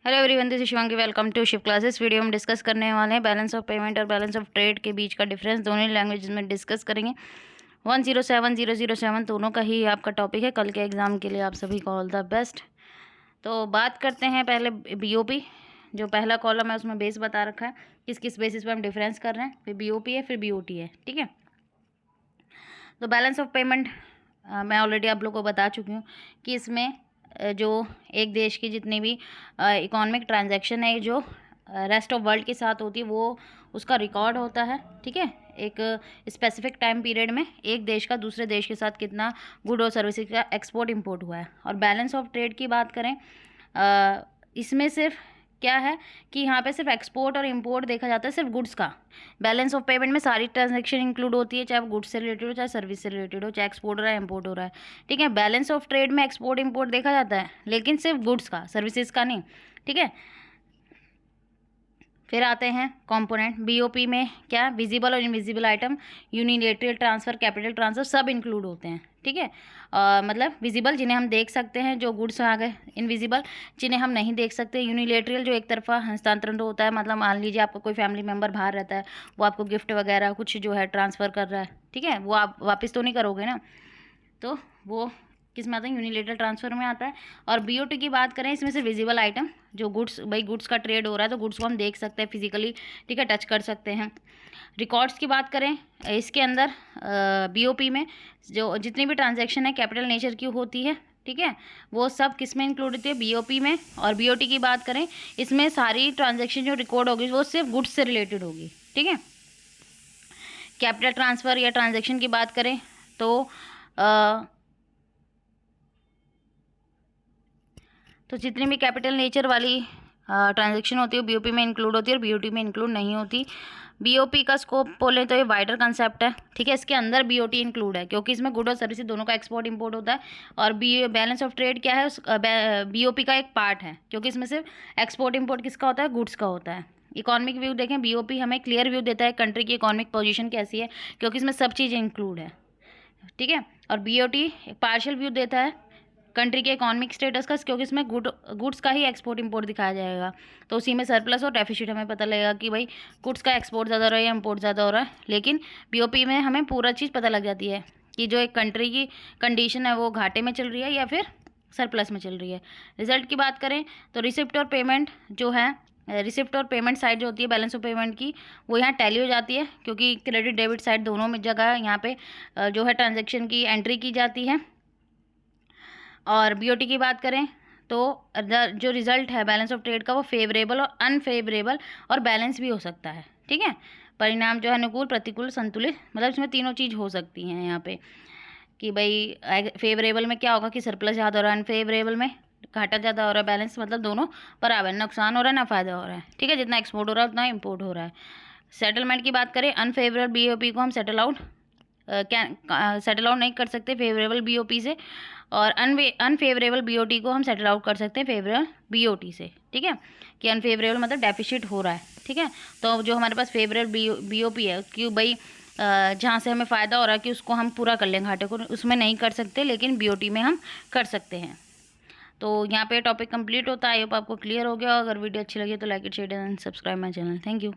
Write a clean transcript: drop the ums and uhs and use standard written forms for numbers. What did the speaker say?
Hello everyone, this is Shivangi. Welcome to Shiv classes. Video में discuss करने वाले हैं बैलेंस ऑफ पेमेंट और बैलेंस ऑफ ट्रेड के बीच का डिफरेंस। दोनों ही लैंग्वेज में डिस्कस करेंगे। 107007 दोनों का ही आपका टॉपिक है। कल के एग्जाम के लिए आप सभी को ऑल द बेस्ट। तो बात करते हैं पहले बीओपी। जो पहला कॉलम है उसमें बेस बता रखा है किस किस बेसिस पर हम डिफरेंस कर रहे हैं। फिर बीओपी है, फिर बीओटी है। ठीक है, तो बैलेंस ऑफ पेमेंट मैं ऑलरेडी आप लोगों को बता चुकी हूँ कि इसमें जो एक देश की जितनी भी इकोनॉमिक ट्रांजैक्शन है जो रेस्ट ऑफ वर्ल्ड के साथ होती है वो उसका रिकॉर्ड होता है। ठीक है, एक स्पेसिफिक टाइम पीरियड में एक देश का दूसरे देश के साथ कितना गुड और सर्विसेज का एक्सपोर्ट इंपोर्ट हुआ है। और बैलेंस ऑफ ट्रेड की बात करें, इसमें सिर्फ क्या है कि यहाँ पे सिर्फ एक्सपोर्ट और इंपोर्ट देखा जाता है, सिर्फ गुड्स का। बैलेंस ऑफ पेमेंट में सारी ट्रांजैक्शन इंक्लूड होती है, चाहे वो गुड्स से रिलेटेड हो, चाहे सर्विस से रिलेटेड हो, चाहे एक्सपोर्ट हो रहा है, इंपोर्ट हो रहा है। ठीक है, बैलेंस ऑफ ट्रेड में एक्सपोर्ट इंपोर्ट देखा जाता है, लेकिन सिर्फ गुड्स का, सर्विसेज का नहीं। ठीक है, फिर आते हैं कंपोनेंट। बीओपी में क्या, विजिबल और invisible item, unilateral transfer, capital transfer सब इंक्लूड होते हैं। ठीक है, मतलब विजिबल जिन्हें हम देख सकते हैं जो गुड्स आ गए, इनविजिबल जिन्हें हम नहीं देख सकते, यूनिलेटरल जो एक तरफा हस्तांतरण होता है, मतलब मान लीजिए आपका कोई फैमिली मेम्बर बाहर रहता है, वो आपको गिफ्ट वगैरह कुछ जो है ट्रांसफ़र कर रहा है। ठीक है, वो आप वापस तो नहीं करोगे ना, तो वो किस में आता है, यूनिलेटरल ट्रांसफर में आता है। और बीओटी की बात करें, इसमें से विजिबल आइटम जो गुड्स, भाई गुड्स का ट्रेड हो रहा है तो गुड्स को हम देख सकते हैं फिजिकली। ठीक है, टच कर सकते हैं। रिकॉर्ड्स की बात करें, इसके अंदर बीओपी में जो जितनी भी ट्रांजैक्शन है कैपिटल नेचर की होती है। ठीक है, वो सब किस में इंक्लूड होती है, बीओपी में। और बीओटी की बात करें, इसमें सारी ट्रांजैक्शन जो रिकॉर्ड होगी वो सिर्फ गुड्स से रिलेटेड होगी। ठीक है, कैपिटल ट्रांसफ़र या ट्रांजैक्शन की बात करें तो जितनी भी कैपिटल नेचर वाली ट्रांजैक्शन होती है बीओपी में इंक्लूड होती है और बीओटी में इंक्लूड नहीं होती। बीओपी का स्कोप बोले तो ये वाइडर कंसेप्ट है। ठीक है, इसके अंदर बीओटी इंक्लूड है क्योंकि इसमें गुड और सर्विस दोनों का एक्सपोर्ट इंपोर्ट होता है। और बैलेंस ऑफ ट्रेड क्या है, उस बीओपी का एक पार्ट है क्योंकि इसमें सिर्फ एक्सपोर्ट इंपोर्ट किसका होता है, गुड्स का होता है। इकोनॉमिक व्यू देखें, बीओपी हमें क्लियर व्यू देता है कंट्री की इकोनॉमिक पोजीशन कैसी है क्योंकि इसमें सब चीज़ें इंक्लूड है। ठीक है, और बीओटी एक पार्शियल व्यू देता है कंट्री के इकोनॉमिक स्टेटस का क्योंकि इसमें गुड्स का ही एक्सपोर्ट इंपोर्ट दिखाया जाएगा, तो उसी में सरप्लस और डेफिसिट हमें पता लगेगा कि भाई गुड्स का एक्सपोर्ट ज़्यादा हो रहा है या इंपोर्ट ज़्यादा हो रहा है। लेकिन बीओपी में हमें पूरा चीज़ पता लग जाती है कि जो एक कंट्री की कंडीशन है वो घाटे में चल रही है या फिर सरप्लस में चल रही है। रिजल्ट की बात करें तो रिसिप्ट और पेमेंट जो है, रिसिप्ट और पेमेंट साइड जो होती है बैलेंस ऑफ पेमेंट की, वो यहाँ टैली हो जाती है क्योंकि क्रेडिट डेबिट साइड दोनों में जगह यहाँ पे जो है ट्रांजेक्शन की एंट्री की जाती है। और बीओटी की बात करें तो जो रिजल्ट है बैलेंस ऑफ ट्रेड का वो फेवरेबल और अनफेवरेबल और बैलेंस भी हो सकता है। ठीक है, परिणाम जो है अनुकूल, प्रतिकूल, संतुलित, मतलब इसमें तीनों चीज़ हो सकती हैं यहाँ पे कि भाई फेवरेबल में क्या होगा कि सरप्लस ज़्यादा हो रहा है, अनफेवरेबल में घाटा ज़्यादा हो रहा है, बैलेंस मतलब दोनों बराबर, नुकसान हो रहा है ना फ़ायदा हो रहा है। ठीक है, जितना एक्सपोर्ट हो रहा है उतना इम्पोर्ट हो रहा है। सेटलमेंट की बात करें, अनफेवरेबल बीओपी को हम सेटल आउट नहीं कर सकते फेवरेबल बीओपी से, और अनफेवरेबल बीओटी को हम सेटल आउट कर सकते हैं फेवरेबल बीओटी से। ठीक है, कि अनफेवरेबल मतलब डेफिसिट हो रहा है। ठीक है, तो जो हमारे पास फेवरेबल बीओपी है कि भाई जहाँ से हमें फ़ायदा हो रहा है कि उसको हम पूरा कर लें घाटे को, उसमें नहीं कर सकते, लेकिन बीओटी में हम कर सकते हैं। तो यहाँ पे टॉपिक कंप्लीट होता है। आई होप आपको क्लियर हो गया। अगर वीडियो अच्छी लगी तो like it, share and subscribe my channel. Thank you.